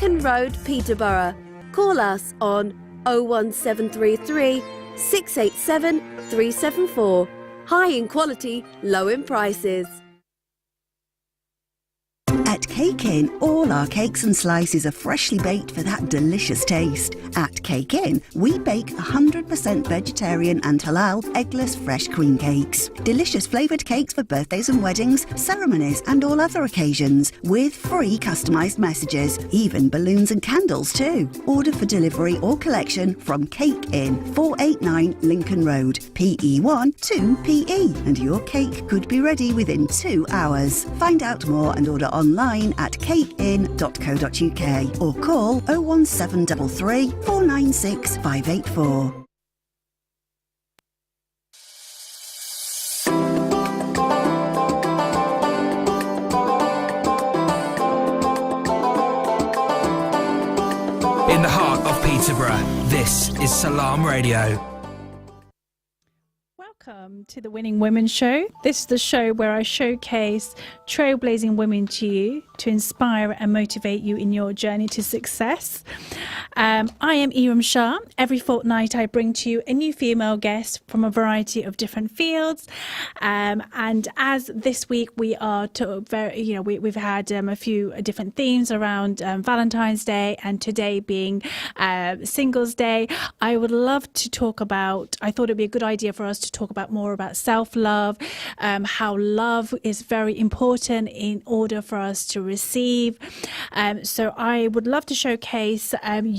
Lincoln Road, Peterborough. Call us on 01733 687 374. High in quality, low in prices. At Cake Inn, all our cakes and slices are freshly baked for that delicious taste. At Cake Inn, we bake 100% vegetarian and halal eggless fresh cream cakes. Delicious flavoured cakes for birthdays and weddings, ceremonies and all other occasions, with free customised messages, even balloons and candles too. Order for delivery or collection from Cake Inn, 489 Lincoln Road, PE1 2PE, and your cake could be ready within 2 hours. Find out more and order online at cakeinn.co.uk or call 01733 496 584. In the heart of Peterborough, this is Salam Radio. Welcome to the Winning Women Show. This is the show where I showcase trailblazing women to you to inspire and motivate you in your journey to success. I am Iram Shah. Every fortnight I bring to you a new female guest from a variety of different fields. And as this week we are we've had a few different themes around Valentine's Day, and today being Singles Day, I would love to talk about, I thought it'd be a good idea for us to talk about more about self-love, how love is very important in order for us to receive. So I would love to showcase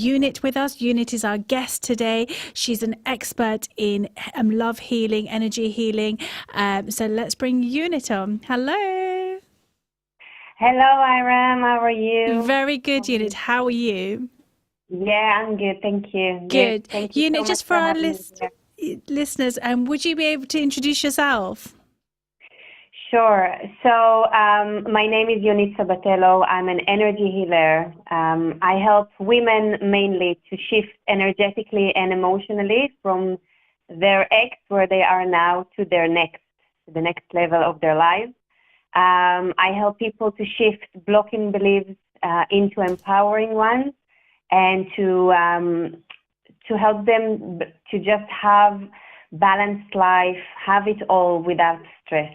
Unit with us. Unit is our guest today. She's an expert in love healing, energy healing. So let's bring Unit on. Hello. Hello, Iram. How are you? Very good, Unit. How are you? Yeah, I'm good. Thank you. Good. Thank you Unit, so just much for our having me here. listeners, would you be able to introduce yourself? Sure. So my name is Yunit Sabatello. I'm an energy healer. I help women mainly to shift energetically and emotionally from their ex, where they are now, to the next level of their lives. I help people to shift blocking beliefs into empowering ones, and to help them to just have balanced life, have it all without stress.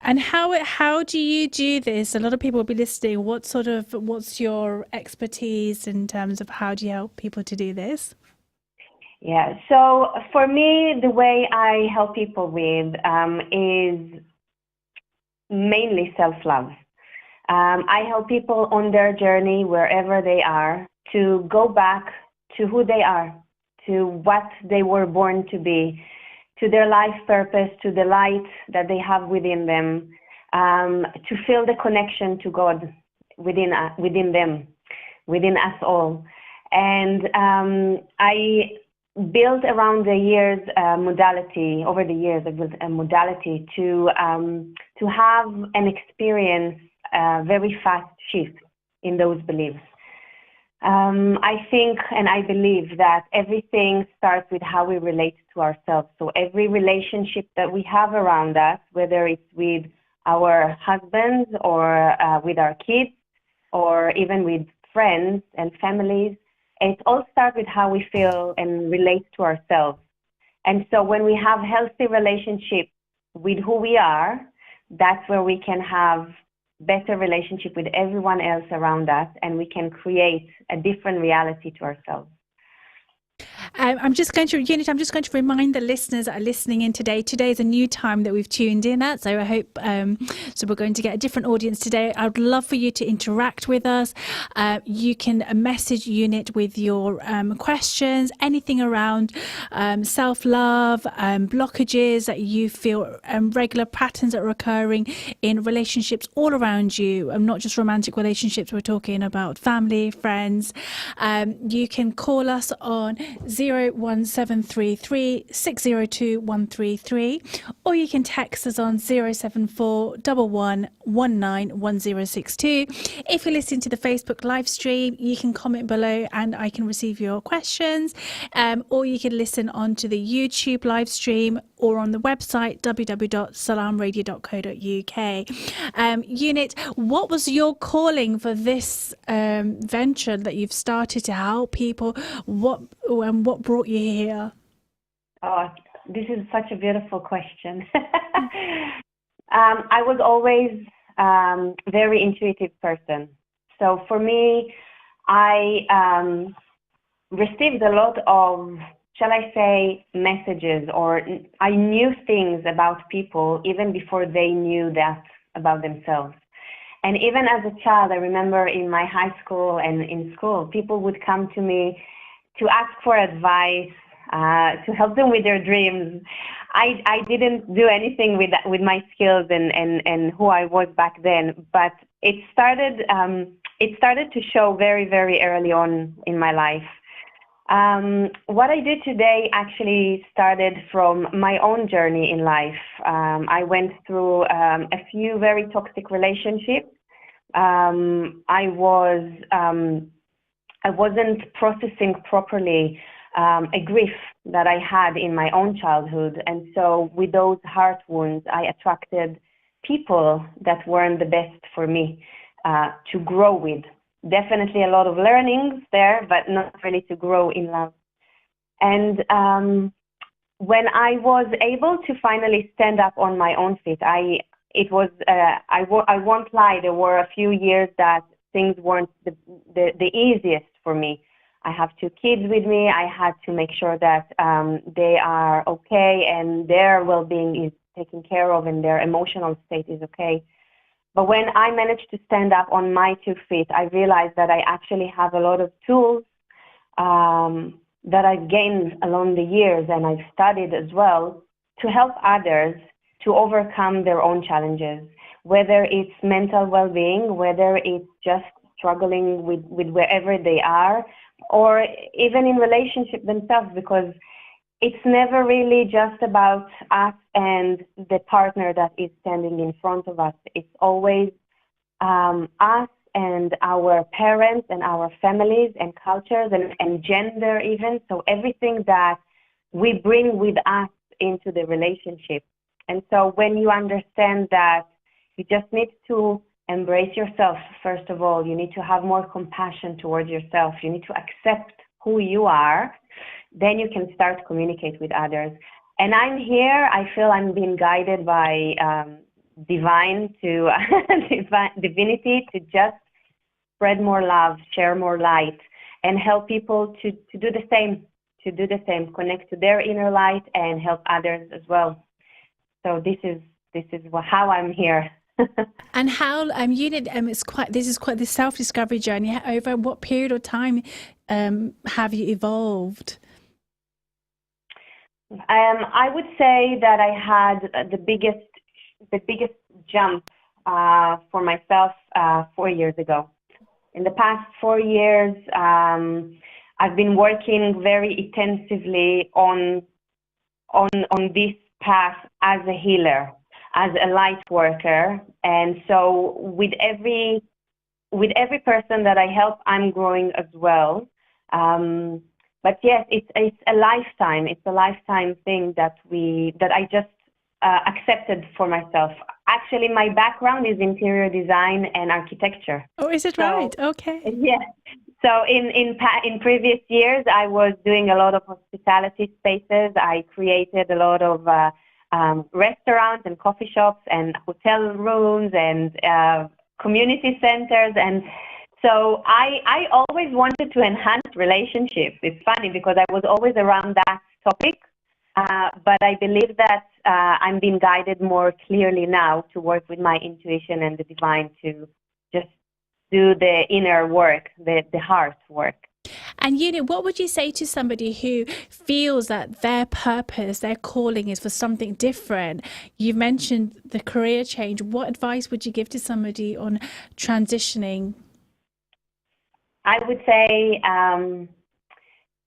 And how do you do this? A lot of people will be listening. What's your expertise in terms of how do you help people to do this? Yeah, so for me, the way I help people with is mainly self-love. I help people on their journey, wherever they are, to go back to who they are, to what they were born to be, to their life purpose, to the light that they have within them, to feel the connection to God within them, within us all. And I built around the years over the years, I built a modality to have an experience, very fast shift in those beliefs. I think and I believe that everything starts with how we relate to ourselves. So every relationship that we have around us, whether it's with our husbands or with our kids, or even with friends and families, it all starts with how we feel and relate to ourselves. And so when we have healthy relationships with who we are, that's where we can have better relationship with everyone else around us, and we can create a different reality to ourselves. I'm just going to remind the listeners that are listening in today. Today is a new time that we've tuned in at, so I hope so we're going to get a different audience today. I would love for you to interact with us. You can message Unit with your questions, anything around self-love, blockages that you feel, regular patterns that are occurring in relationships all around you, not just romantic relationships. We're talking about family, friends. You can call us on 01733 602 133, or you can text us on 074 1119 1062. If you're listening to the Facebook live stream, you can comment below and I can receive your questions, or you can listen on to the YouTube live stream, or on the website www.salamradio.co.uk. Unit, what was your calling for this venture that you've started to help people? What brought you here? Oh, this is such a beautiful question. I was always very intuitive person. So for me, I received a lot of, shall I say, messages, or I knew things about people even before they knew that about themselves. And even as a child, I remember in my high school and in school, people would come to me to ask for advice, to help them with their dreams. I didn't do anything with my skills and who I was back then, but it started to show very, very early on in my life. What I did today actually started from my own journey in life. I went through a few very toxic relationships. I wasn't processing properly a grief that I had in my own childhood. And so with those heart wounds, I attracted people that weren't the best for me to grow with. Definitely a lot of learnings there, but not really to grow in love. And when I was able to finally stand up on my own feet, I won't lie, there were a few years that things weren't the easiest for me. I have 2 kids with me. I had to make sure that they are okay and their well-being is taken care of and their emotional state is okay. But when I managed to stand up on my 2 feet, I realized that I actually have a lot of tools that I've gained along the years and I've studied as well to help others to overcome their own challenges, whether it's mental well-being, whether it's just struggling with wherever they are, or even in relationship themselves, because it's never really just about us and the partner that is standing in front of us. It's always us and our parents and our families and cultures and gender even. So everything that we bring with us into the relationship. And so when you understand that you just need to embrace yourself, first of all, you need to have more compassion towards yourself. You need to accept who you are. Then you can start to communicate with others. And I'm here, I feel I'm being guided by divinity to just spread more love, share more light, and help people to do the same, connect to their inner light and help others as well. So this is how I'm here. And how Unit this is quite the self-discovery journey. Over what period of time have you evolved? I would say that I had the biggest jump for myself 4 years ago. In the past 4 years, I've been working very intensively on this path as a healer, as a light worker. And so with every person that I help, I'm growing as well. But yes, it's a lifetime. It's a lifetime thing that I just accepted for myself. Actually, my background is interior design and architecture. Oh, is it right? Okay. Yes. So in previous years, I was doing a lot of hospitality spaces. I created a lot of restaurants and coffee shops and hotel rooms and community centers. And so I always wanted to enhance relationships. It's funny because I was always around that topic, but I believe that I'm being guided more clearly now to work with my intuition and the divine to just do the inner work, the heart work. And Unit, what would you say to somebody who feels that their purpose, their calling is for something different? You mentioned the career change. What advice would you give to somebody on transitioning? I would say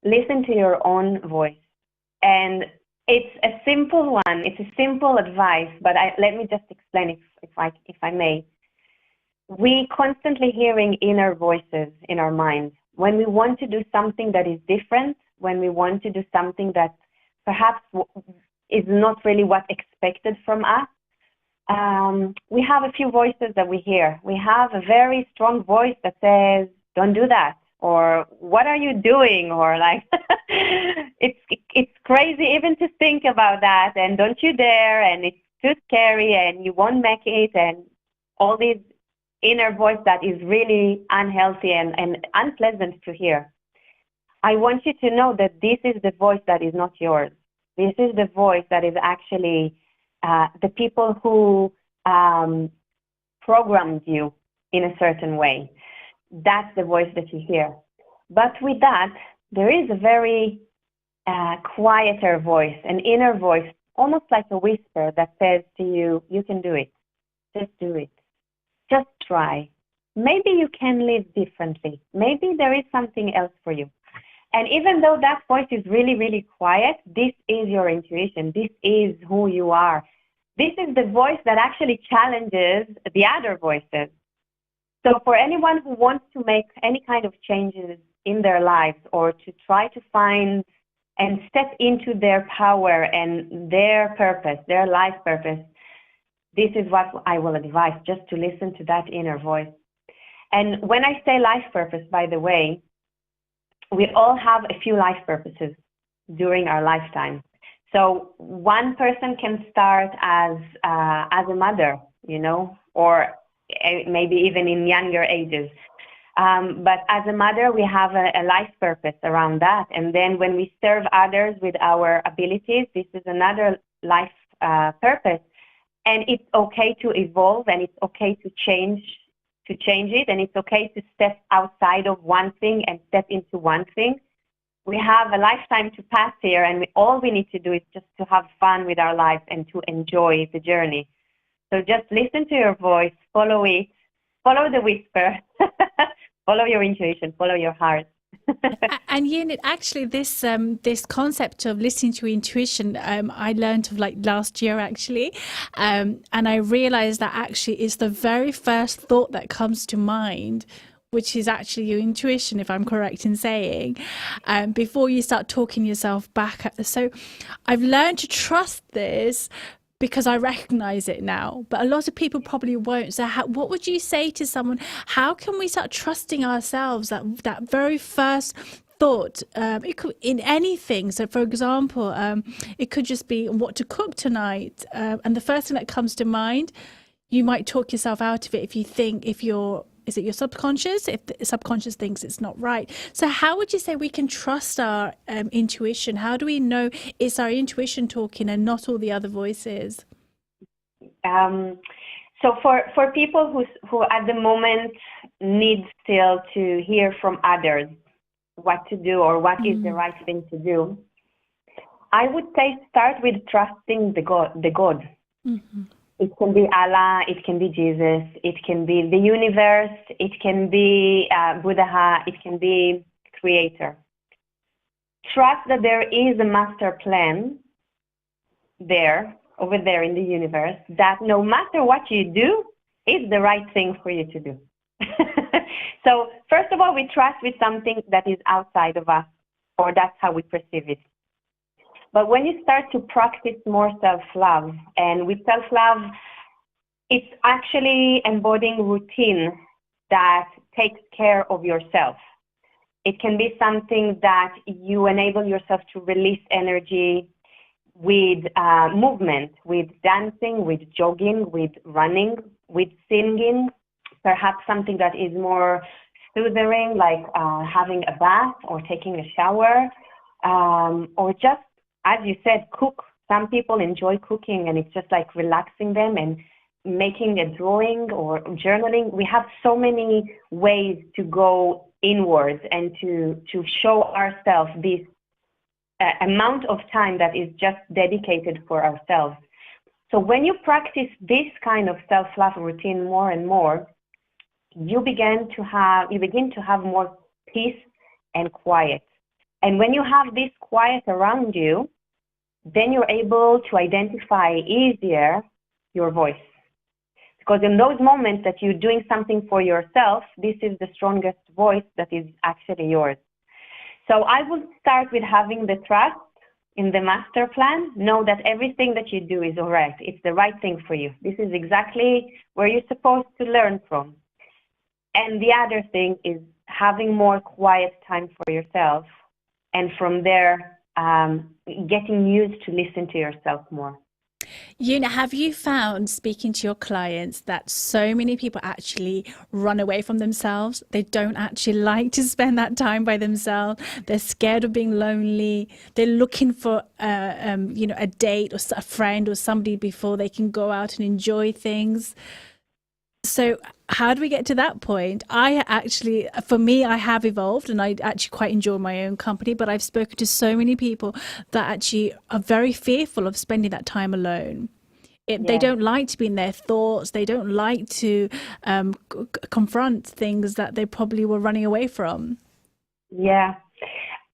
listen to your own voice. And it's a simple one. It's a simple advice, but let me just explain if I may. We constantly hearing inner voices in our minds. When we want to do something that is different, when we want to do something that perhaps is not really what's expected from us. We have a few voices that we hear. We have a very strong voice that says, don't do that, or what are you doing, or like, it's crazy even to think about that, and don't you dare, and it's too scary, and you won't make it, and all these inner voice that is really unhealthy and unpleasant to hear. I want you to know that this is the voice that is not yours. This is the voice that is actually the people who programmed you in a certain way. That's the voice that you hear. But with that, there is a very quieter voice, an inner voice, almost like a whisper that says to you, you can do it. Just do it. Just try. Maybe you can live differently. Maybe there is something else for you. And even though that voice is really, really quiet, this is your intuition. This is who you are. This is the voice that actually challenges the other voices. So for anyone who wants to make any kind of changes in their lives, or to try to find and step into their power and their purpose, their life purpose, this is what I will advise, just to listen to that inner voice. And when I say life purpose, by the way, we all have a few life purposes during our lifetime. So one person can start as a mother, you know, or maybe even in younger ages. But as a mother, we have a life purpose around that. And then when we serve others with our abilities, this is another life purpose. And it's okay to evolve, and it's okay to change it, and it's okay to step outside of one thing and step into one thing. We have a lifetime to pass here, and all we need to do is just to have fun with our lives and to enjoy the journey. So just listen to your voice, follow it, follow the whisper, follow your intuition, follow your heart. And Unit, actually, this concept of listening to intuition, I learned of like last year actually, and I realized that actually it's the very first thought that comes to mind, which is actually your intuition, if I'm correct in saying, before you start talking yourself back. So I've learned to trust this because I recognize it now, but a lot of people probably won't. So what would you say to someone? How can we start trusting ourselves, that very first thought? It could in anything. So for example, it could just be what to cook tonight, and the first thing that comes to mind, you might talk yourself out of it is it your subconscious? If the subconscious thinks it's not right. So how would you say we can trust our intuition? How do we know it's our intuition talking and not all the other voices? So for people who at the moment need still to hear from others what to do or what is the right thing to do, I would say start with trusting the God. Mm-hmm. It can be Allah, it can be Jesus, it can be the universe, it can be Buddha, it can be Creator. Trust that there is a master plan over there in the universe, that no matter what you do, it's the right thing for you to do. So first of all, we trust with something that is outside of us, or that's how we perceive it. But when you start to practice more self-love, and with self-love, it's actually embodying routine that takes care of yourself. It can be something that you enable yourself to release energy with movement, with dancing, with jogging, with running, with singing, perhaps something that is more soothing, like having a bath or taking a shower, or just, as you said, cook. Some people enjoy cooking, and it's just like relaxing them, and making a drawing or journaling. We have so many ways to go inwards and to show ourselves this amount of time that is just dedicated for ourselves. So when you practice this kind of self-love routine more and more, you begin to have more peace and quiet. And when you have this quiet around you, then you're able to identify easier your voice. Because in those moments that you're doing something for yourself, this is the strongest voice that is actually yours. So I would start with having the trust in the master plan, know that everything that you do is all right. It's the right thing for you. This is exactly where you're supposed to learn from. And the other thing is having more quiet time for yourself, and from there, getting used to listen to yourself more. Una, have you found, speaking to your clients, that so many people actually run away from themselves? They don't actually like to spend that time by themselves. They're scared of being lonely. They're looking for, a date or a friend or somebody before they can go out and enjoy things. So how do we get to that point? For me, I have evolved and I actually quite enjoy my own company, but I've spoken to so many people that actually are very fearful of spending that time alone. They don't like to be in their thoughts. They don't like to confront things that they probably were running away from. Yeah.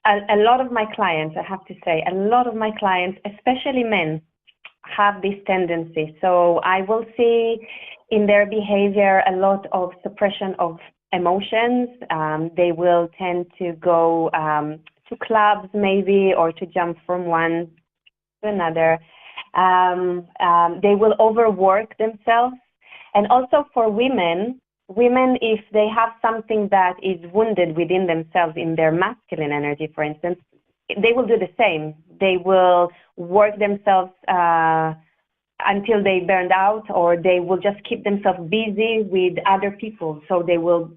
A lot of my clients, I have to say, a lot of my clients, especially men, have this tendency. So I will see in their behavior a lot of suppression of emotions. They will tend to go to clubs maybe, or to jump from one to another. They will overwork themselves. And also for women, if they have something that is wounded within themselves, in their masculine energy, for instance, they will do the same. They will work themselves until they burned out, or they will just keep themselves busy with other people. So they will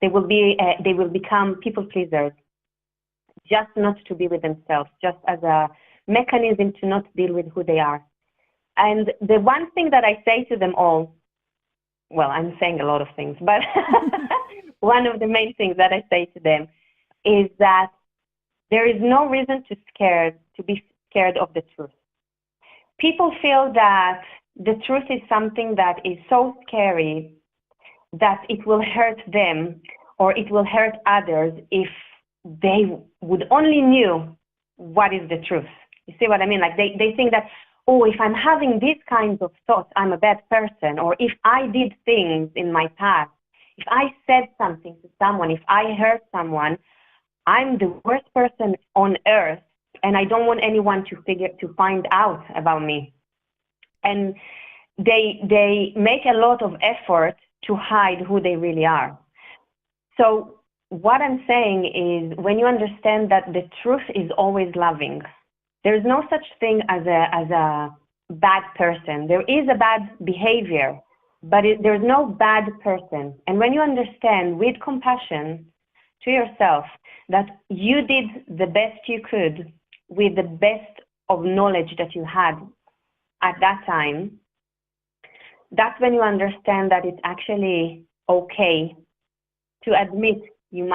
become people pleasers, just not to be with themselves, just as a mechanism to not deal with who they are. And the one thing that I say to them all, well, I'm saying a lot of things, but one of the main things that I say to them is that there is no reason to be scared of the truth. People feel that the truth is something that is so scary that it will hurt them or it will hurt others if they would only knew what is the truth. You see what I mean? Like they think that, oh, if I'm having these kinds of thoughts, I'm a bad person. Or if I did things in my past, if I said something to someone, if I hurt someone, I'm the worst person on earth, and I don't want anyone to find out about me. And they make a lot of effort to hide who they really are. So what I'm saying is, when you understand that the truth is always loving, there's no such thing as a bad person. There is a bad behavior, but there's no bad person. And when you understand with compassion to yourself that you did the best you could with the best of knowledge that you had at that time, that's when you understand that it's actually okay to admit you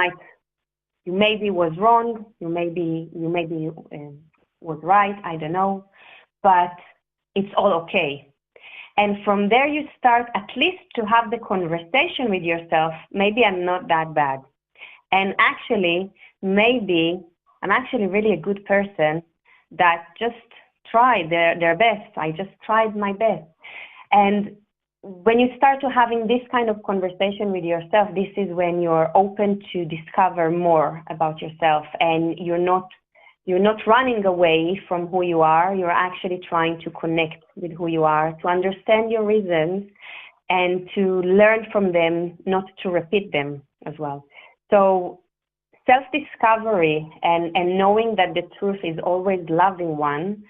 maybe was wrong, you maybe was right, I don't know, but it's all okay. And from there you start at least to have the conversation with yourself, maybe I'm not that bad. And actually, maybe I'm actually really a good person that just tried their best. I just tried my best. And when you start to having this kind of conversation with yourself, this is when you're open to discover more about yourself, and you're not running away from who you are. You're actually trying to connect with who you are, to understand your reasons, and to learn from them, not to repeat them as well. So self-discovery and knowing that the truth is always loving one,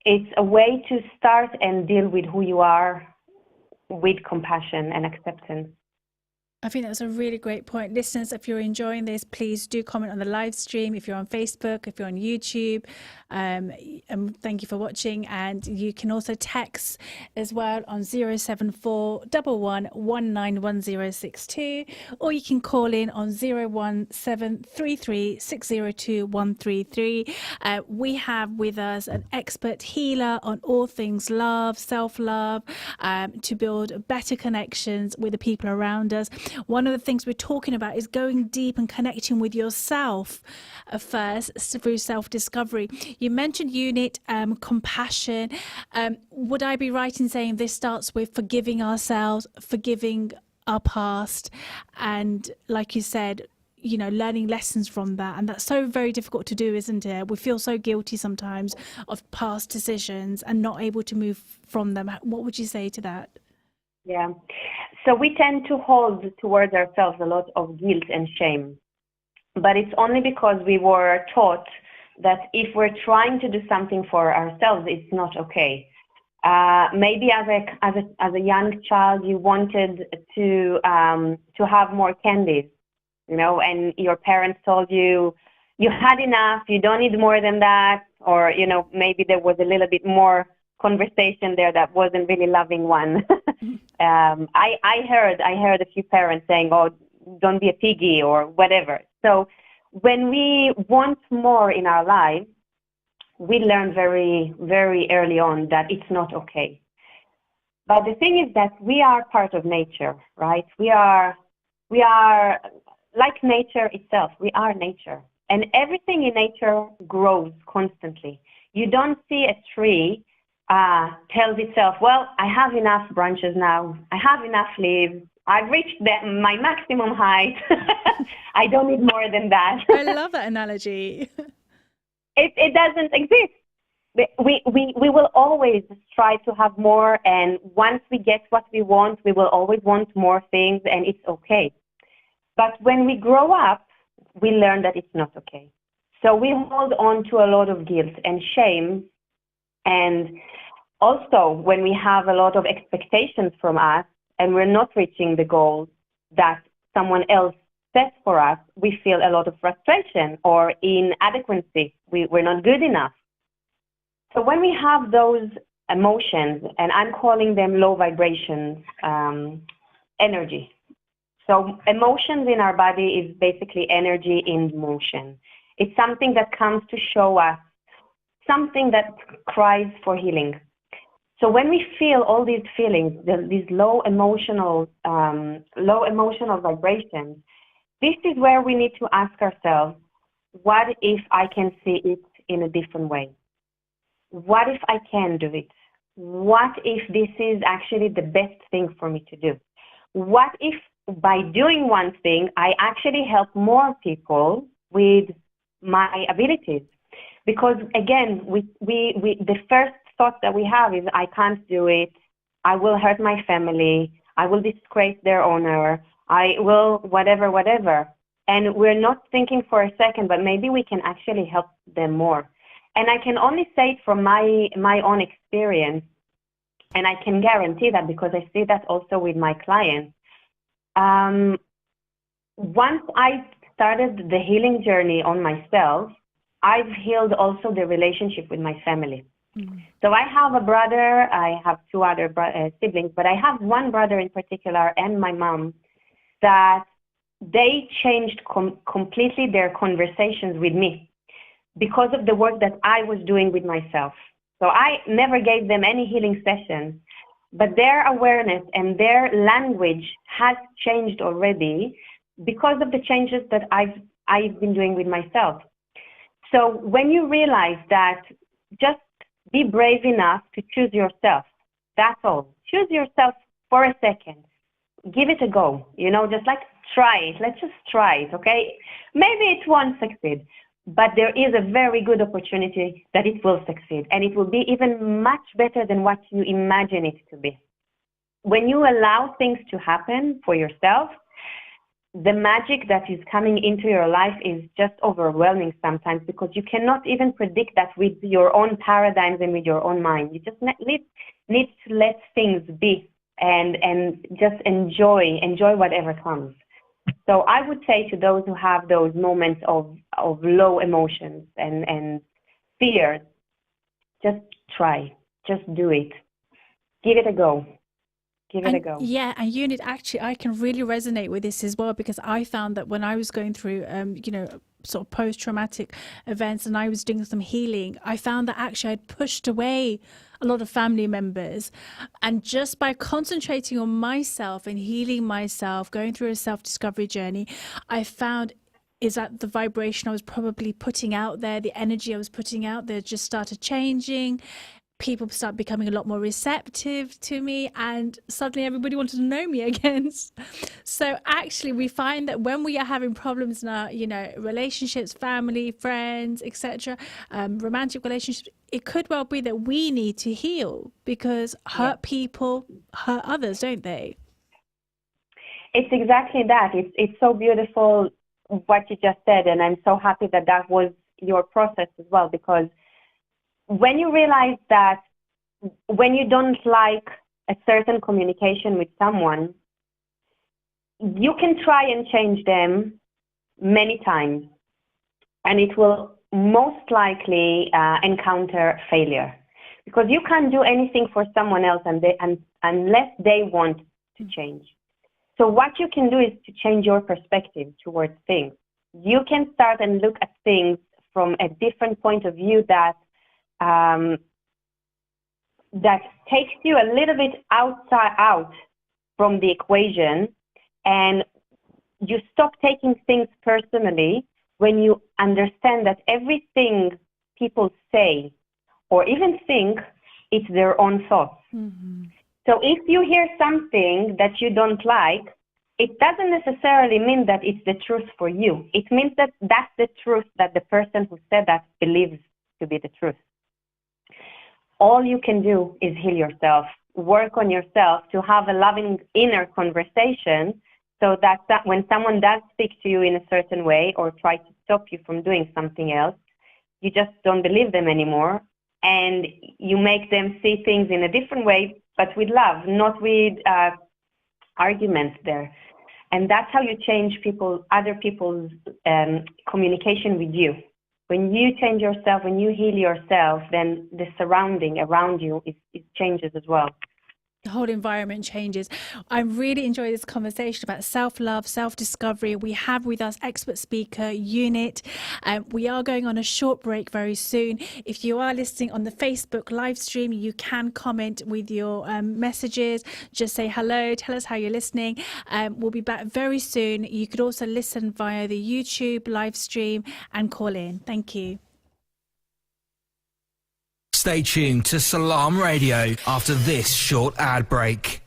it's a way to start and deal with who you are with compassion and acceptance. I think that's a really great point. Listeners, if you're enjoying this, please do comment on the live stream. If you're on Facebook, if you're on YouTube, thank you for watching. And you can also text as well on 074 11191062, or you can call in on 01733 602 133. We have with us an expert healer on all things love, self-love, to build better connections with the people around us. One of the things we're talking about is going deep and connecting with yourself first through self-discovery. You mentioned unit, compassion. Would I be right in saying this starts with forgiving ourselves, forgiving our past, and like you said, learning lessons from that. And that's so very difficult to do, isn't it? We feel so guilty sometimes of past decisions and not able to move from them. What would you say to that? Yeah. So we tend to hold towards ourselves a lot of guilt and shame. But it's only because we were taught that if we're trying to do something for ourselves, it's not okay. Maybe as a young child, you wanted to have more candies, and your parents told you had enough, you don't need more than that, or maybe there was a little bit more conversation there that wasn't really loving one. I heard a few parents saying, "Oh, don't be a piggy," or whatever. So when we want more in our lives, we learn very, very early on that it's not okay. But the thing is that we are part of nature, right? We are like nature itself. We are nature. And everything in nature grows constantly. You don't see a tree tells itself, well, I have enough branches now. I have enough leaves. I've reached my maximum height. I don't need more than that. I love that analogy. It doesn't exist. We will always try to have more, and once we get what we want, we will always want more things, and it's okay. But when we grow up, we learn that it's not okay. So we hold on to a lot of guilt and shame, and also when we have a lot of expectations from us, and we're not reaching the goals that someone else set for us, we feel a lot of frustration or inadequacy. We're not good enough. So when we have those emotions, and I'm calling them low vibration energy. So emotions in our body is basically energy in motion. It's something that comes to show us something that cries for healing. So when we feel all these feelings, these low emotional vibrations, this is where we need to ask ourselves, what if I can see it in a different way? What if I can do it? What if this is actually the best thing for me to do? What if by doing one thing, I actually help more people with my abilities? Because again, the first thought that we have is, I can't do it. I will hurt my family. I will disgrace their honor. I will whatever. And we're not thinking for a second, but maybe we can actually help them more. And I can only say it from my own experience, and I can guarantee that because I see that also with my clients. Once I started the healing journey on myself, I've healed also the relationship with my family. So I have a brother, I have two other siblings, but I have one brother in particular and my mom that they changed completely their conversations with me because of the work that I was doing with myself. So I never gave them any healing sessions, but their awareness and their language has changed already because of the changes that I've been doing with myself. So when you realize that, just be brave enough to choose yourself. That's all. Choose yourself for a second. Give it a go. Just like try it. Let's just try it, okay? Maybe it won't succeed, but there is a very good opportunity that it will succeed, and it will be even much better than what you imagine it to be. When you allow things to happen for yourself, the magic that is coming into your life is just overwhelming sometimes, because you cannot even predict that with your own paradigms and with your own mind. You just need to let things be and just enjoy whatever comes. So I would say to those who have those moments of low emotions and fears, just try, just do it. Give it a go. Give it a go. Yeah, and Unit, actually, I can really resonate with this as well, because I found that when I was going through, sort of post-traumatic events and I was doing some healing, I found that actually I'd pushed away a lot of family members. And just by concentrating on myself and healing myself, going through a self-discovery journey, I found is that the vibration I was probably putting out there, the energy I was putting out there just started changing. people start becoming a lot more receptive to me, and suddenly everybody wanted to know me again. So actually we find that when we are having problems in our, relationships, family, friends, etc., romantic relationships, it could well be that we need to heal, because hurt people hurt others, don't they? It's exactly that. It's so beautiful what you just said, and I'm so happy that that was your process as well, because when you realize that when you don't like a certain communication with someone, you can try and change them many times, and it will most likely encounter failure, because you can't do anything for someone else unless they want to change. So what you can do is to change your perspective towards things. You can start and look at things from a different point of view that takes you a little bit out from the equation, and you stop taking things personally when you understand that everything people say or even think, it's their own thoughts. Mm-hmm. So if you hear something that you don't like, it doesn't necessarily mean that it's the truth for you. It means that that's the truth that the person who said that believes to be the truth. All you can do is heal yourself, work on yourself to have a loving inner conversation, so that when someone does speak to you in a certain way or try to stop you from doing something else, you just don't believe them anymore, and you make them see things in a different way, but with love, not with arguments there. And that's how you change other people's communication with you. When you change yourself, when you heal yourself, then the surrounding around you it changes as well. The whole environment changes. I really enjoy this conversation about self-love, self-discovery. We have with us expert speaker Unit. We are going on a short break very soon. If you are listening on the Facebook live stream, you can comment with your messages. Just say hello, tell us how you're listening. We'll be back very soon. You could also listen via the YouTube live stream and call in. Thank you. Stay tuned to Salam Radio after this short ad break.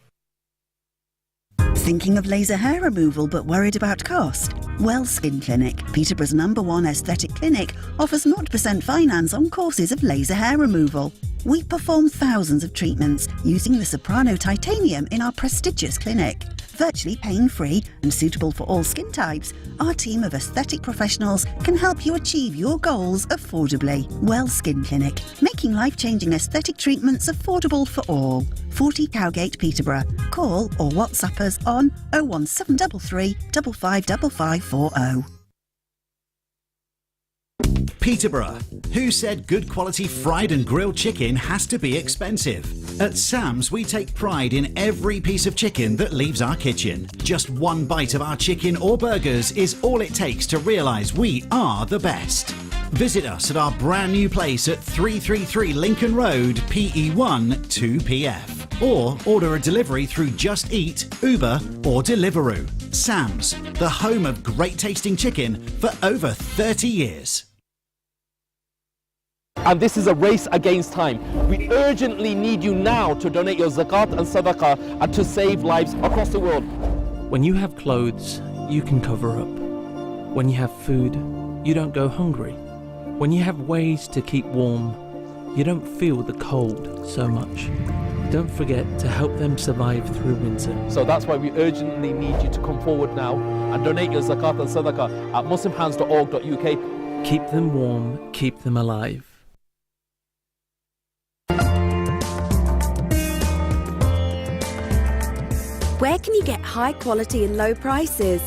Thinking of laser hair removal but worried about cost? Well Skin Clinic, Peterborough's #1 aesthetic clinic, offers 0% finance on courses of laser hair removal. We perform thousands of treatments using the Soprano titanium in our prestigious clinic. Virtually pain-free and suitable for all skin types, our team of aesthetic professionals can help you achieve your goals affordably. Well Skin Clinic, making life-changing aesthetic treatments affordable for all. 40 Cowgate, Peterborough. Call or WhatsApp us on 01733 555540. Peterborough. Who said good quality fried and grilled chicken has to be expensive? At Sam's, we take pride in every piece of chicken that leaves our kitchen. Just one bite of our chicken or burgers is all it takes to realise we are the best. Visit us at our brand new place at 333 Lincoln Road, PE1 2PF. Or order a delivery through Just Eat, Uber or Deliveroo. Sam's, the home of great tasting chicken for over 30 years. And this is a race against time. We urgently need you now to donate your zakat and sadaqah and to save lives across the world. When you have clothes, you can cover up. When you have food, you don't go hungry. When you have ways to keep warm, you don't feel the cold so much. Don't forget to help them survive through winter. So that's why we urgently need you to come forward now and donate your zakat and sadaqah at muslimhands.org.uk. Keep them warm, keep them alive. Where can you get high quality and low prices?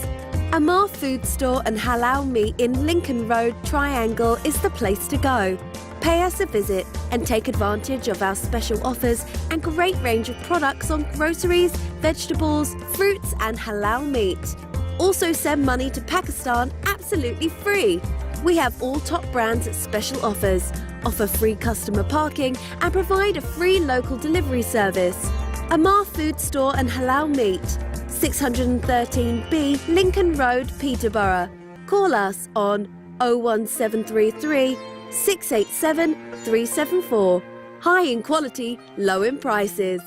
Amar Food Store and Halal Meat in Lincoln Road Triangle is the place to go. Pay us a visit and take advantage of our special offers and great range of products on groceries, vegetables, fruits and halal meat. Also send money to Pakistan absolutely free. We have all top brands at special offers, offer free customer parking and provide a free local delivery service. Amar Food Store and Halal Meat, 613B Lincoln Road, Peterborough. Call us on 01733 687 374. High in quality, low in prices.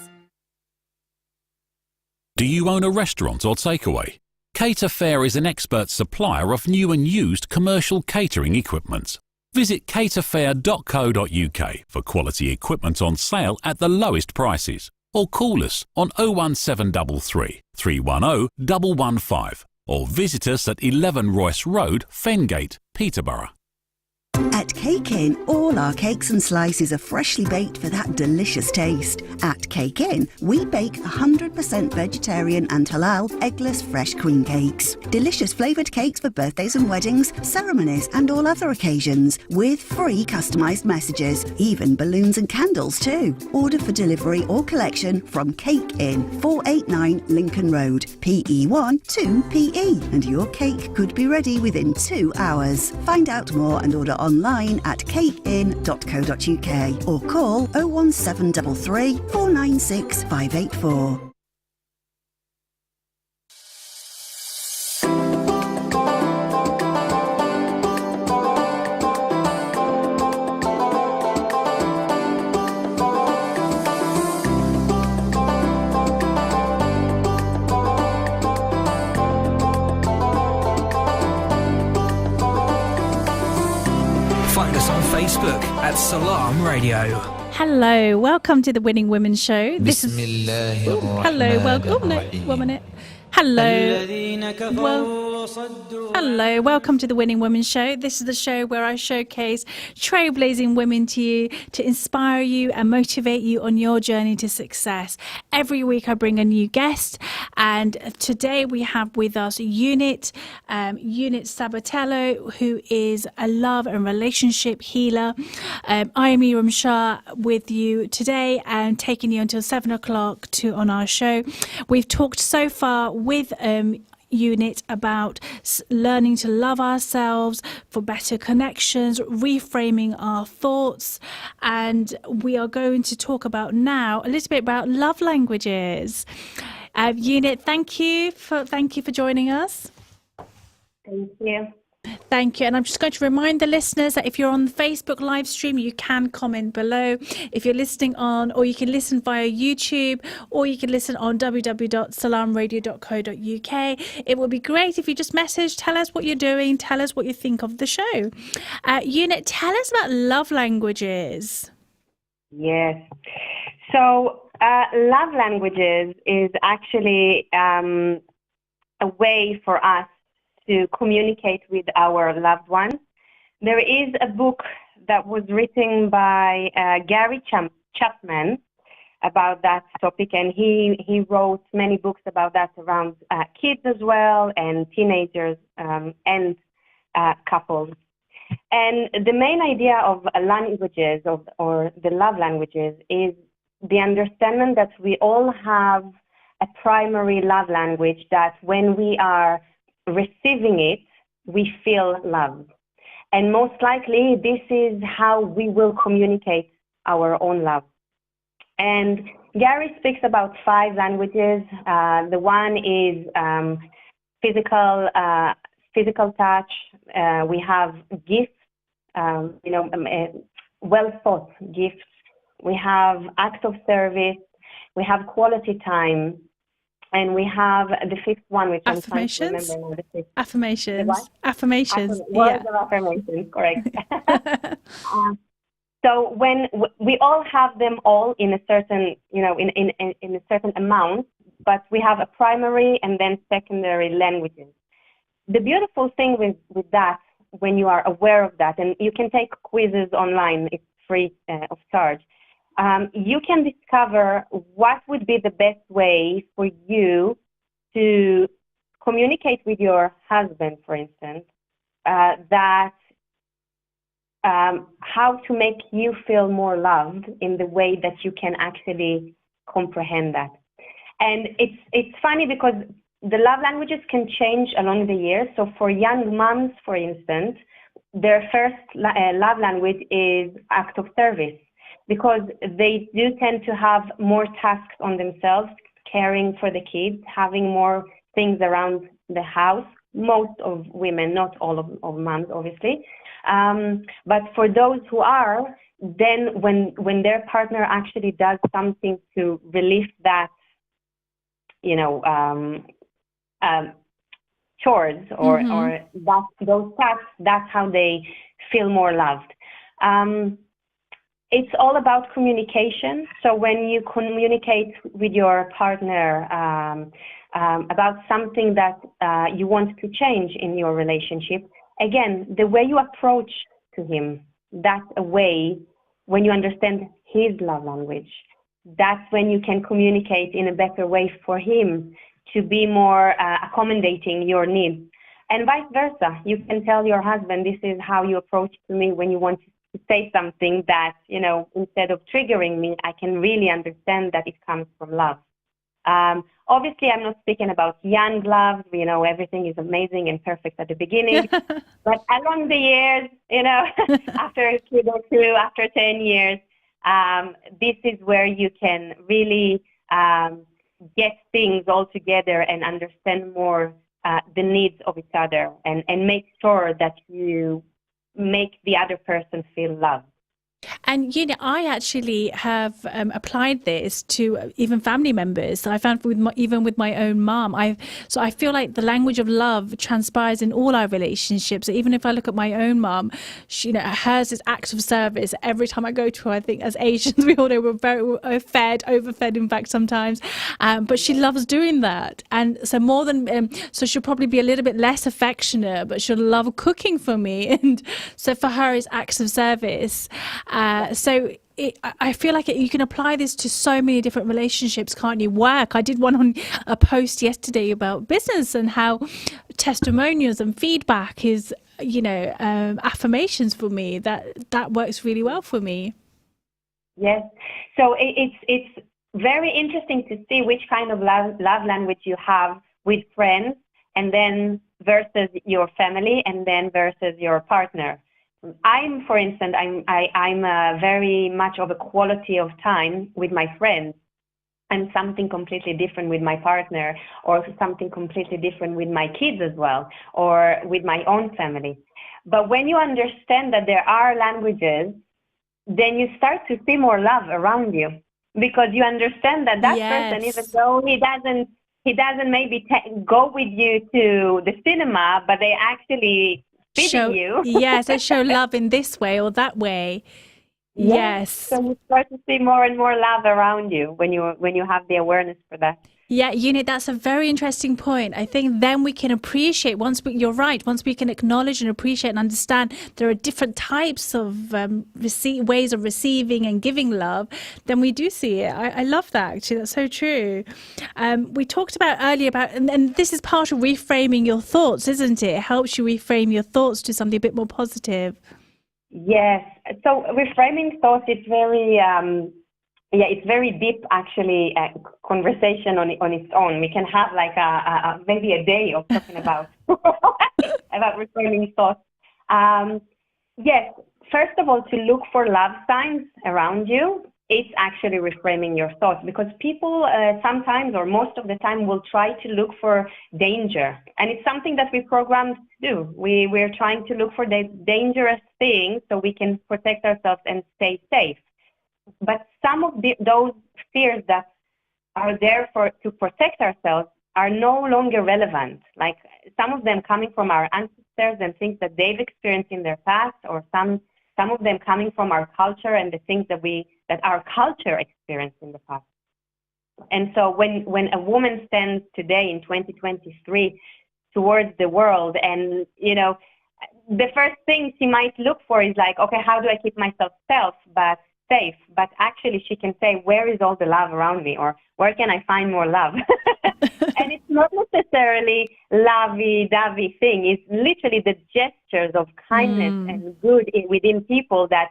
Do you own a restaurant or takeaway? Cater Fair is an expert supplier of new and used commercial catering equipment. Visit caterfair.co.uk for quality equipment on sale at the lowest prices, or call us on 01733 310 115 or visit us at 11 Royce Road, Fengate, Peterborough. At Cake Inn, all our cakes and slices are freshly baked for that delicious taste. At Cake Inn, we bake 100% vegetarian and halal eggless fresh cream cakes. Delicious flavoured cakes for birthdays and weddings, ceremonies and all other occasions, with free customised messages, even balloons and candles too. Order for delivery or collection from Cake Inn, 489 Lincoln Road, PE1 2PE, and your cake could be ready within 2 hours. Find out more and order online at cakeinn.co.uk or call 01733 496 584. Find us on Facebook at Salam Radio. Hello, welcome to the Winning Women Show. This is hello, welcome. Oh no, 1 minute. Hello. Hello, welcome to the Winning Women Show. This is the show where I showcase trailblazing women to you to inspire you and motivate you on your journey to success. Every week I bring a new guest, and today we have with us Unit Sabatello, who is a love and relationship healer. I am Iram Shah with you today and taking you until 7 o'clock on our show. We've talked so far with Unit about learning to love ourselves for better connections, reframing our thoughts, and we are going to talk about now a little bit about love languages. Unit, thank you for joining us. Thank you. Thank you. And I'm just going to remind the listeners that if you're on the Facebook live stream, you can comment below. If you're listening on, or you can listen via YouTube, or you can listen on www.salamradio.co.uk. It would be great if you just message, tell us what you're doing, tell us what you think of the show. Unit, tell us about love languages. Yes. So love languages is actually a way for us to communicate with our loved ones. There is a book that was written by Gary Chapman about that topic, and he wrote many books about that around kids as well, and teenagers and couples. And the main idea of languages or the love languages is the understanding that we all have a primary love language, that when we are receiving it, we feel loved. And most likely, this is how we will communicate our own love. And Gary speaks about 5 languages. The one is physical touch. We have gifts, well thought gifts. We have acts of service. We have quality time. And we have the 5th one, which affirmations. I'm trying to remember now. The 5th. Affirmations. Affirmations. Words of affirmations, correct. So when we all have them all in a certain, in a certain amount, but we have a primary and then secondary languages. The beautiful thing with that, when you are aware of that, and you can take quizzes online, it's free of charge. You can discover what would be the best way for you to communicate with your husband, for instance, how to make you feel more loved in the way that you can actually comprehend that. And it's funny because the love languages can change along the years. So for young moms, for instance, their first love language is act of service, because they do tend to have more tasks on themselves, caring for the kids, having more things around the house. Most of women, not all of moms, obviously. But for those who are, then when their partner actually does something to relieve that, chores or those tasks, that's how they feel more loved. It's all about communication. So when you communicate with your partner about something that you want to change in your relationship, again, the way you approach to him, that's a way, when you understand his love language, that's when you can communicate in a better way for him to be more accommodating your needs. And vice versa. You can tell your husband, this is how you approach to me when you want to say something that, instead of triggering me, I can really understand that it comes from love. Obviously, I'm not speaking about young love, everything is amazing and perfect at the beginning. But along the years, after a kid or two, after 10 years, this is where you can really get things all together and understand more the needs of each other and make sure that you make the other person feel loved. And I actually have applied this to even family members. I found even with my own mom. So I feel like the language of love transpires in all our relationships. Even if I look at my own mom, hers is acts of service. Every time I go to her, I think as Asians, we all know we're very overfed, in fact, sometimes. But she loves doing that, and so more than so she'll probably be a little bit less affectionate, but she'll love cooking for me, and so for her, it's acts of service. I feel like you can apply this to so many different relationships, can't you? Work. I did one on a post yesterday about business and how testimonials and feedback is, affirmations for me. That works really well for me. Yes. So it's very interesting to see which kind of love language you have with friends, and then versus your family, and then versus your partner. For instance, I'm very much of a quality of time with my friends, and something completely different with my partner, or something completely different with my kids as well, or with my own family. But when you understand that there are languages, then you start to see more love around you, because you understand that person, even though he doesn't maybe go with you to the cinema, but they actually they show love in this way or that way. Yes. So you start to see more and more love around you when you have the awareness for that. Yeah, that's a very interesting point. I think then we can appreciate, you're right, once we can acknowledge and appreciate and understand there are different types of ways of receiving and giving love, then we do see it. I love that, actually. That's so true. We talked about earlier and this is part of reframing your thoughts, isn't it? It helps you reframe your thoughts to something a bit more positive. Yes. So reframing thoughts is very... it's very deep, actually, conversation on its own. We can have like maybe a day of talking about reframing thoughts. Yes, first of all, to look for love signs around you, it's actually reframing your thoughts, because people sometimes, or most of the time, will try to look for danger. And it's something that we programmed to do. We're trying to look for the dangerous things so we can protect ourselves and stay safe. But some of those fears that are there to protect ourselves are no longer relevant. Like some of them coming from our ancestors and things that they've experienced in their past, or some of them coming from our culture and the things that our culture experienced in the past. And so when a woman stands today in 2023 towards the world, and the first thing she might look for is like, okay, how do I keep myself safe, but actually she can say, where is all the love around me, or where can I find more love? And it's not necessarily lovey-dovey thing. It's literally the gestures of kindness and good within people that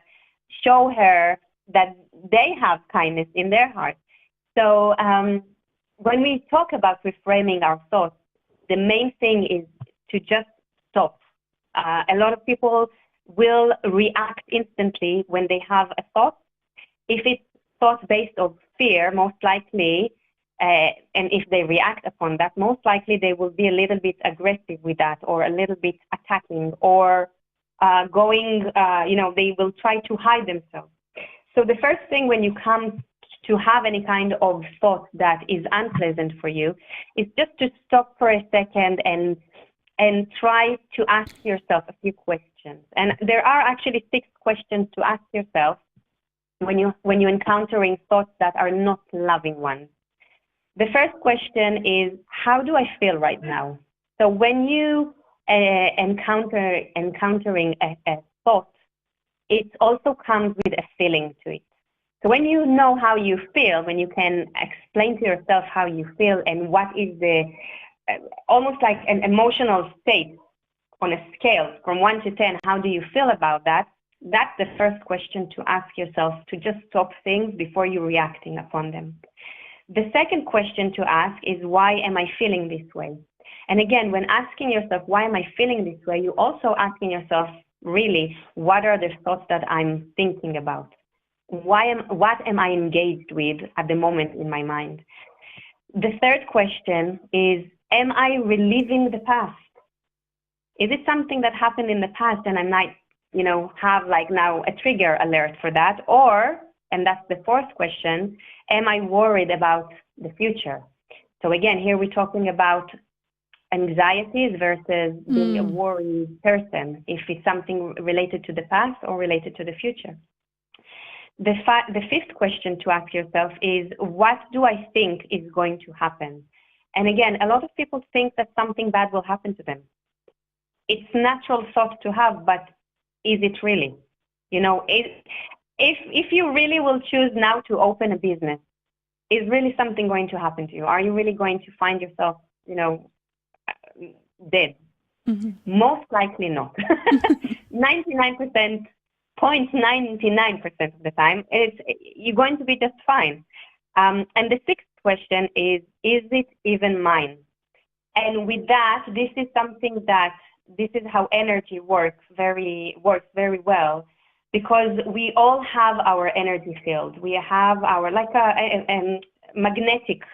show her that they have kindness in their heart. So when we talk about reframing our thoughts, the main thing is to just stop. A lot of people will react instantly when they have a thought. If it's thoughts based on fear, most likely, and if they react upon that, most likely they will be a little bit aggressive with that, or a little bit attacking, or they will try to hide themselves. So the first thing when you come to have any kind of thought that is unpleasant for you is just to stop for a second and try to ask yourself a few questions. And there are actually 6 questions to ask yourself when you're encountering thoughts that are not loving ones. The first question is, how do I feel right now? So when you encountering a thought, it also comes with a feeling to it. So when you know how you feel, when you can explain to yourself how you feel and what is the almost like an emotional state on a scale from 1 to 10, how do you feel about that? That's the first question to ask yourself, to just stop things before you're reacting upon them. The second question to ask is, why am I feeling this way? And again, when asking yourself, why am I feeling this way, you're also asking yourself, really, what are the thoughts that I'm thinking about? What am I engaged with at the moment in my mind? The third question is, am I reliving the past? Is it something that happened in the past and I might, have like now a trigger alert for that? Or, and that's the fourth question, am I worried about the future? So again, here we're talking about anxieties versus being a worried person, if it's something related to the past or related to the future. The fifth question to ask yourself is, what do I think is going to happen? And again, a lot of people think that something bad will happen to them. It's natural thought to have, but is it really? If you really will choose now to open a business, is really something going to happen to you? Are you really going to find yourself, dead? Mm-hmm. Most likely not. 99%. 0.99% of the time, you're going to be just fine. And the sixth question is it even mine? And with that, this is how energy works very well, because we all have our energy field. We have our, like a magnetic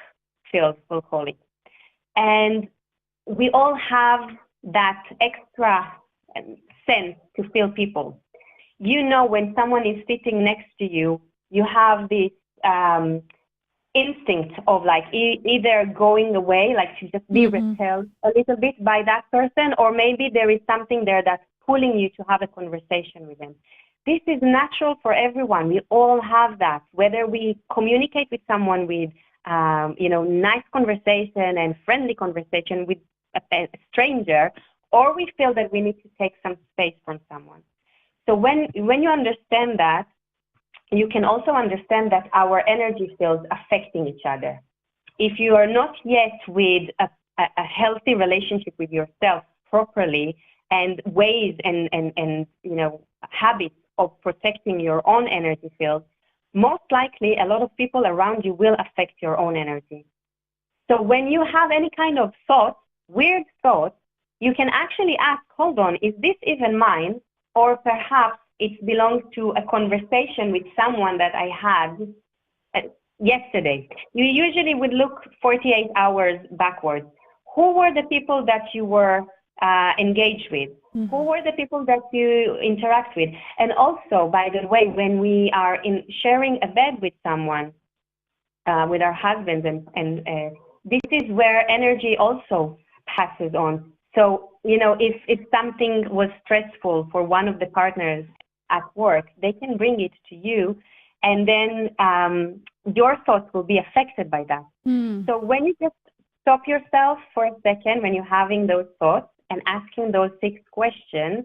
field, we'll call it. And we all have that extra sense to feel people. When someone is sitting next to you, you have this instinct of like either going away, like to just be repelled a little bit by that person, or maybe there is something there that's pulling you to have a conversation with them. This is natural for everyone. We all have that, whether we communicate with someone with, nice conversation and friendly conversation with a stranger, or we feel that we need to take some space from someone. So when you understand that, you can also understand that our energy fields affecting each other. If you are not yet with a healthy relationship with yourself properly, and ways and habits of protecting your own energy field, most likely a lot of people around you will affect your own energy. So when you have any kind of thoughts, weird thoughts, you can actually ask, hold on, is this even mine? Or perhaps it belongs to a conversation with someone that I had yesterday. You usually would look 48 hours backwards. Who were the people that you were engaged with? Mm-hmm. Who were the people that you interact with? And also, by the way, when we are sharing a bed with someone, with our husbands, and this is where energy also passes on. So, if something was stressful for one of the partners at work, they can bring it to you, and then your thoughts will be affected by that. So when you just stop yourself for a second, when you're having those thoughts and asking those 6 questions,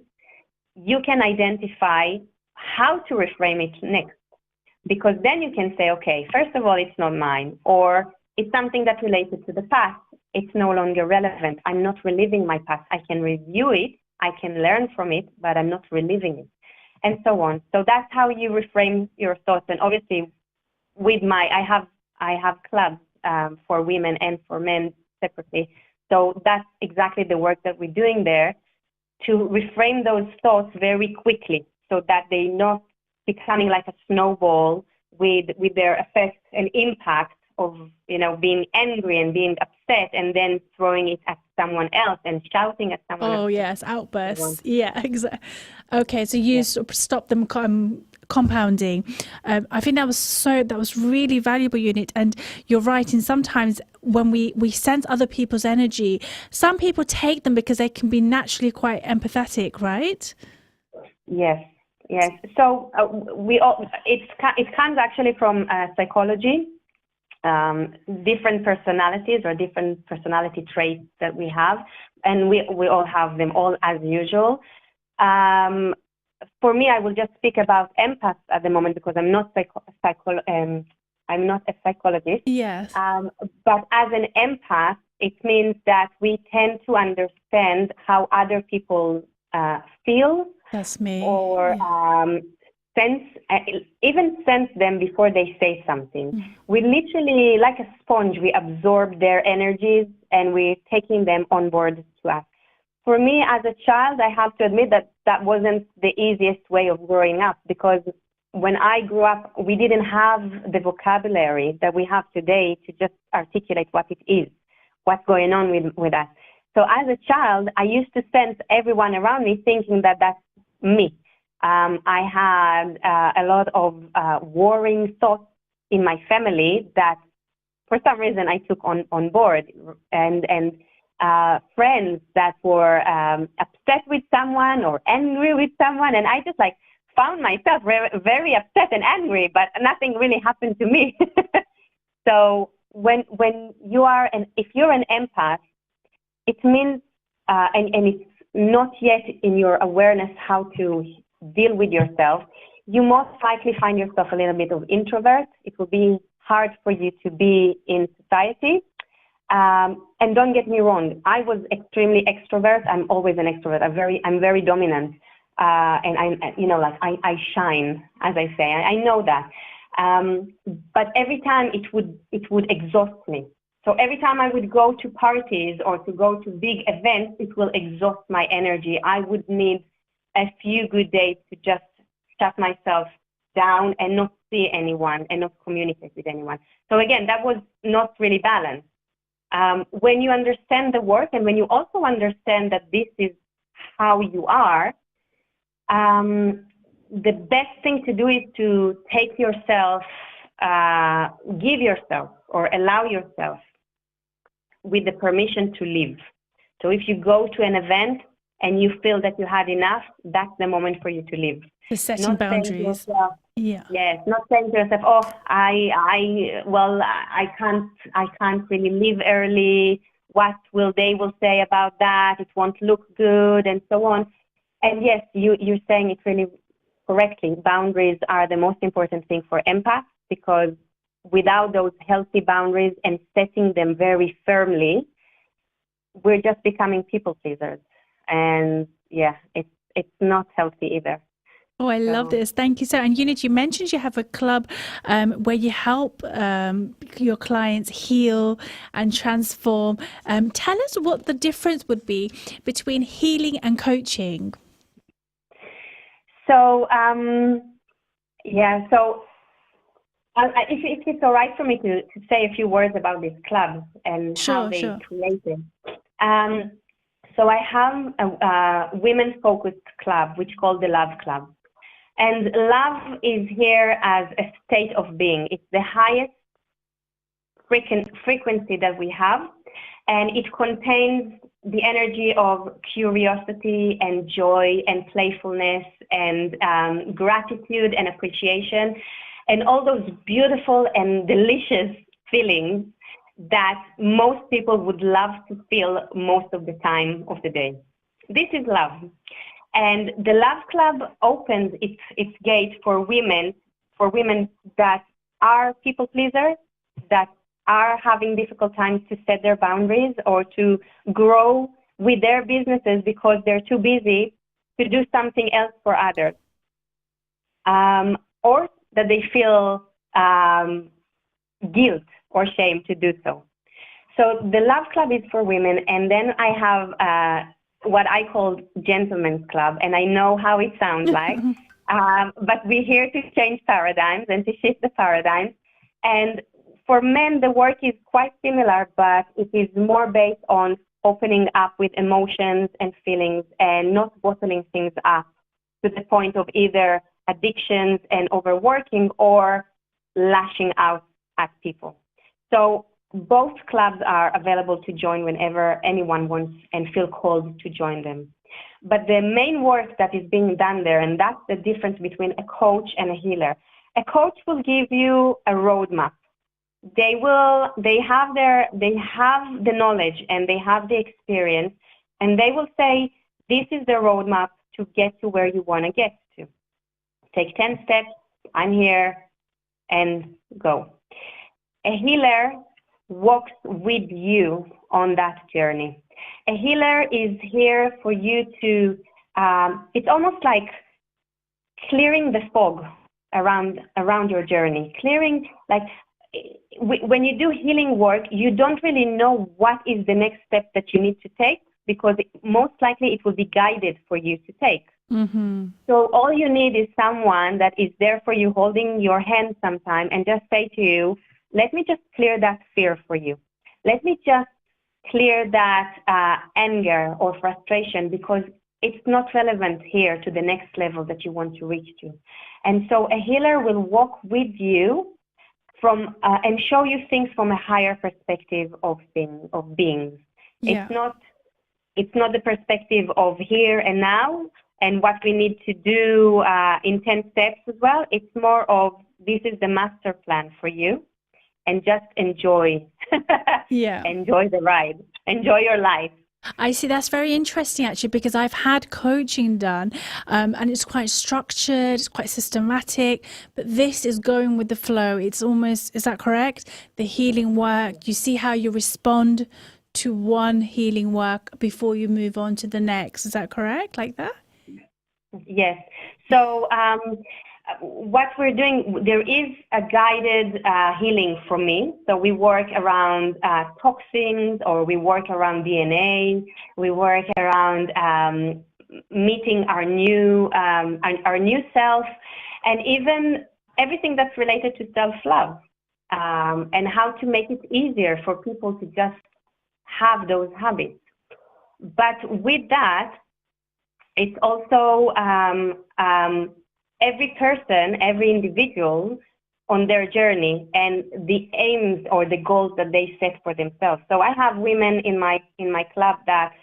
you can identify how to reframe it next. Because then you can say, okay, first of all, it's not mine, or it's something that's related to the past. It's no longer relevant. I'm not reliving my past. I can review it, I can learn from it, but I'm not reliving it, and so on. So that's how you reframe your thoughts. And obviously, with I have clubs for women and for men separately. So that's exactly the work that we're doing there, to reframe those thoughts very quickly, so that they're not becoming like a snowball with their effects and impact of being angry and being upset, and then throwing it at someone else and shouting at someone else. Oh yes, outbursts. Yeah, exactly. Okay, so you sort of stop them compounding. I think that was really valuable, Unit. And you're right. And sometimes when we sense other people's energy, some people take them because they can be naturally quite empathetic, right? Yes. So it comes actually from psychology. Different personalities or different personality traits that we have, and we all have them all as usual. For me, I will just speak about empaths at the moment because I'm not I'm not a psychologist. Yes. But as an empath, it means that we tend to understand how other people feel. That's me. Or even sense them before they say something. We literally, like a sponge, we absorb their energies and we're taking them on board to us. For me, as a child, I have to admit that wasn't the easiest way of growing up, because when I grew up, we didn't have the vocabulary that we have today to just articulate what it is, what's going on with us. So as a child, I used to sense everyone around me thinking that that's me. I had a lot of worrying thoughts in my family that for some reason I took on board, and friends that were upset with someone or angry with someone, and I just found myself very, very upset and angry, but nothing really happened to me. So when if you're an empath, it means and it's not yet in your awareness how to deal with yourself, you most likely find yourself a little bit of introvert. It will be hard for you to be in society. And don't get me wrong, I was extremely extrovert. I'm always an extrovert. I'm very dominant. And I shine, as I say. I know that. But every time it would exhaust me. So every time I would go to parties or to go to big events, it will exhaust my energy. I would need a few good days to just shut myself down and not see anyone and not communicate with anyone. So again, that was not really balanced. When you understand the work and when you also understand that this is how you are, the best thing to do is to take yourself, give yourself or allow yourself with the permission to live. So if you go to an event and you feel that you had enough, that's the moment for you to live. The setting boundaries. Yes, not saying to yourself, oh, I can't really leave early. What they will say about that? It won't look good, and so on. And yes, you're saying it really correctly. Boundaries are the most important thing for empaths, because without those healthy boundaries and setting them very firmly, we're just becoming people pleasers. And yeah, it's not healthy either. Oh, I love this. Thank you, Sarah. And Unit, you mentioned you have a club where you help your clients heal and transform. Tell us what the difference would be between healing and coaching. So, if it's all right for me to say a few words about this club and how they created. So I have a women-focused club, which is called the Love Club. And love is here as a state of being. It's the highest frequency that we have, and it contains the energy of curiosity and joy and playfulness and gratitude and appreciation and all those beautiful and delicious feelings that most people would love to feel most of the time of the day. This is love. And the Love Club opens its gate for women that are people pleasers, that are having difficult times to set their boundaries or to grow with their businesses because they're too busy to do something else for others, or that they feel guilt or shame to do so. So the Love Club is for women, and then I have what I call Gentlemen's Club, and I know how it sounds like, but we're here to change paradigms and to shift the paradigms. And for men, the work is quite similar, but it is more based on opening up with emotions and feelings and not bottling things up to the point of either addictions and overworking or lashing out at people. So both clubs are available to join whenever anyone wants and feel called to join them. But the main work that is being done there, and that's the difference between a coach and a healer. A coach will give you a roadmap. They have the knowledge and they have the experience, and they will say, this is the roadmap to get to where you want to get to. Take 10 steps, I'm here, and go. A healer walks with you on that journey. A healer is here for you to, it's almost like clearing the fog around your journey. Clearing, like, when you do healing work, you don't really know what is the next step that you need to take, because most likely it will be guided for you to take. Mm-hmm. So all you need is someone that is there for you, holding your hand sometime, and just say to you, let me just clear that fear for you. Let me just clear that anger or frustration, because it's not relevant here to the next level that you want to reach to. And so a healer will walk with you from and show you things from a higher perspective of beings. Yeah. It's not the perspective of here and now and what we need to do in 10 steps as well. It's more of, this is the master plan for you, and just enjoy. Yeah. Enjoy the ride. Enjoy your life. I see. That's very interesting, actually, because I've had coaching done and it's quite structured, it's quite systematic, but this is going with the flow. It's almost, is that correct? The healing work, you see how you respond to one healing work before you move on to the next. Is that correct? Like that? Yes. So what we're doing, there is a guided healing from me. So we work around toxins, or we work around DNA. We work around meeting our new self, and even everything that's related to self-love, and how to make it easier for people to just have those habits. But with that, it's also every person, every individual on their journey and the aims or the goals that they set for themselves. So I have women in my club that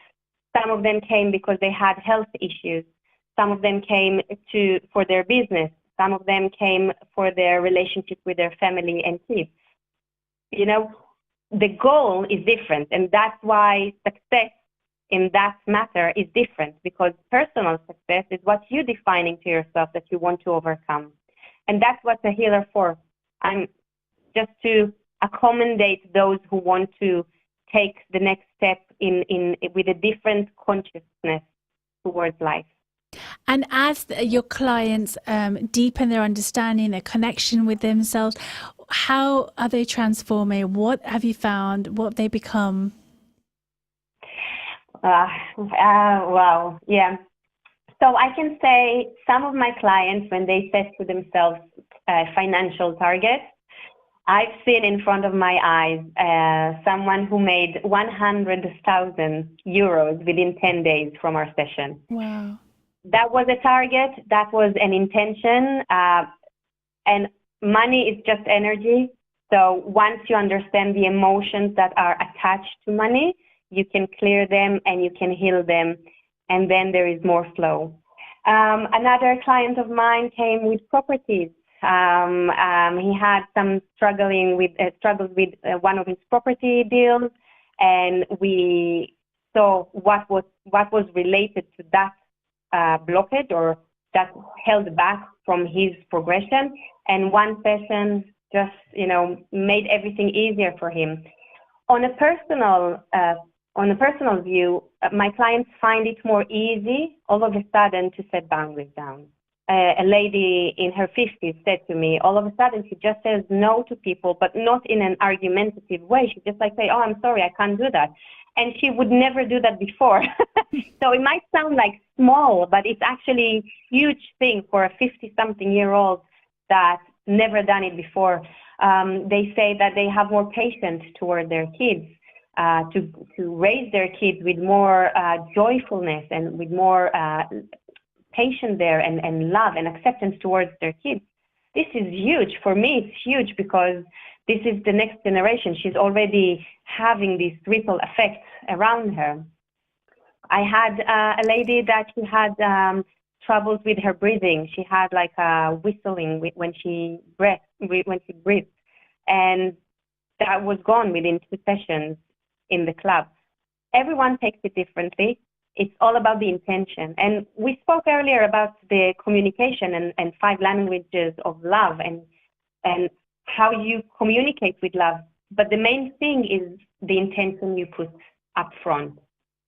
some of them came because they had health issues. Some of them came for their business. Some of them came for their relationship with their family and kids. You know, the goal is different, and that's why success in that matter is different, because personal success is what you're defining to yourself that you want to overcome. And that's what a healer for. I'm just to accommodate those who want to take the next step with a different consciousness towards life. And as your clients deepen their understanding, their connection with themselves, how are they transforming? What have you found? What they become? Wow, yeah. So I can say some of my clients, when they set to themselves financial targets, I've seen in front of my eyes someone who made 100,000 euros within 10 days from our session. Wow. That was a target, that was an intention, and money is just energy. So once you understand the emotions that are attached to money, you can clear them and you can heal them, and then there is more flow. Another client of mine came with properties. He had some struggles with one of his property deals, and we saw what was related to that blockage, or that held back from his progression. And one session just, made everything easier for him. On a personal view, my clients find it more easy all of a sudden to set boundaries down. A lady in her 50s said to me, all of a sudden she just says no to people, but not in an argumentative way. She just say, oh, I'm sorry, I can't do that. And she would never do that before. So it might sound like small, but it's actually a huge thing for a 50-something-year-old that never done it before. They say that they have more patience toward their kids, to raise their kids with more joyfulness and with more patience there and love and acceptance towards their kids. This is huge. For me, it's huge because this is the next generation. She's already having these ripple effects around her. I had a lady that she had troubles with her breathing. She had like a whistling when she breathed, and that was gone within 2 sessions in the club. Everyone takes it differently. It's all about the intention. And we spoke earlier about the communication and 5 languages of love and how you communicate with love. But the main thing is the intention you put up front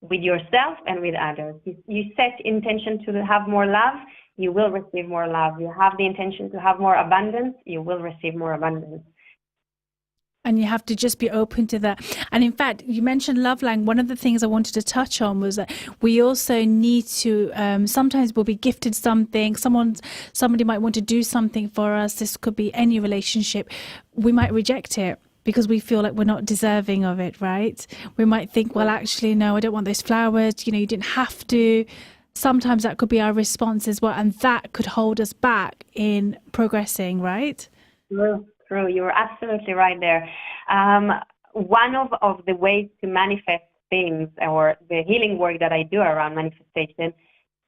with yourself and with others. You set intention to have more love, you will receive more love. You have the intention to have more abundance, you will receive more abundance. And you have to just be open to that. And in fact, you mentioned love language. One of the things I wanted to touch on was that we also need to, sometimes we'll be gifted something. Somebody might want to do something for us. This could be any relationship. We might reject it because we feel like we're not deserving of it, right? We might think, well, actually, no, I don't want those flowers. You know, you didn't have to. Sometimes that could be our response as well. And that could hold us back in progressing, right? True. You're absolutely right there. One of the ways to manifest things, or the healing work that I do around manifestation,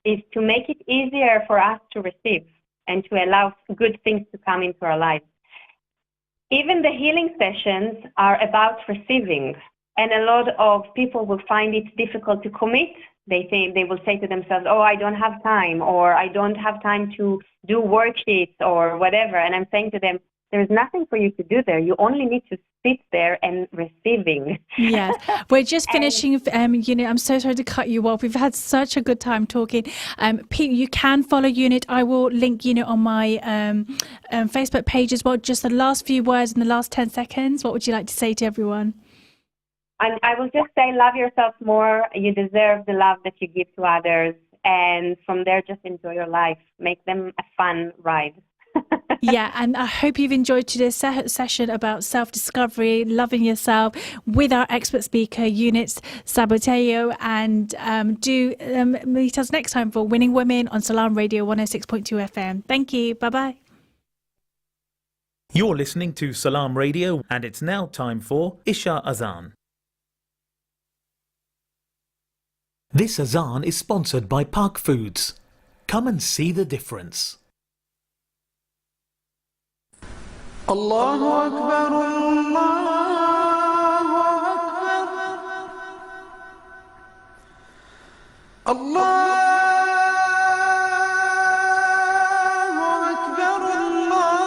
is to make it easier for us to receive and to allow good things to come into our lives. Even the healing sessions are about receiving, and a lot of people will find it difficult to commit. They will say to themselves, oh, I don't have time, or I don't have time to do worksheets or whatever. And I'm saying to them, there's nothing for you to do there. You only need to sit there and receiving. Yes. We're just finishing, Unit. I'm so sorry to cut you off. We've had such a good time talking. Pete, you can follow Unit. I will link Unit on my Facebook page as well. Just the last few words in the last 10 seconds. What would you like to say to everyone? And I will just say, love yourself more. You deserve the love that you give to others. And from there, just enjoy your life. Make them a fun ride. Yeah, and I hope you've enjoyed today's session about self-discovery, loving yourself, with our expert speaker, Eunice Sabateo. And do meet us next time for Winning Women on Salam Radio 106.2 FM. Thank you. Bye-bye. You're listening to Salam Radio, and it's now time for Isha Azan. This Azan is sponsored by Park Foods. Come and see the difference. الله أكبر الله أكبر الله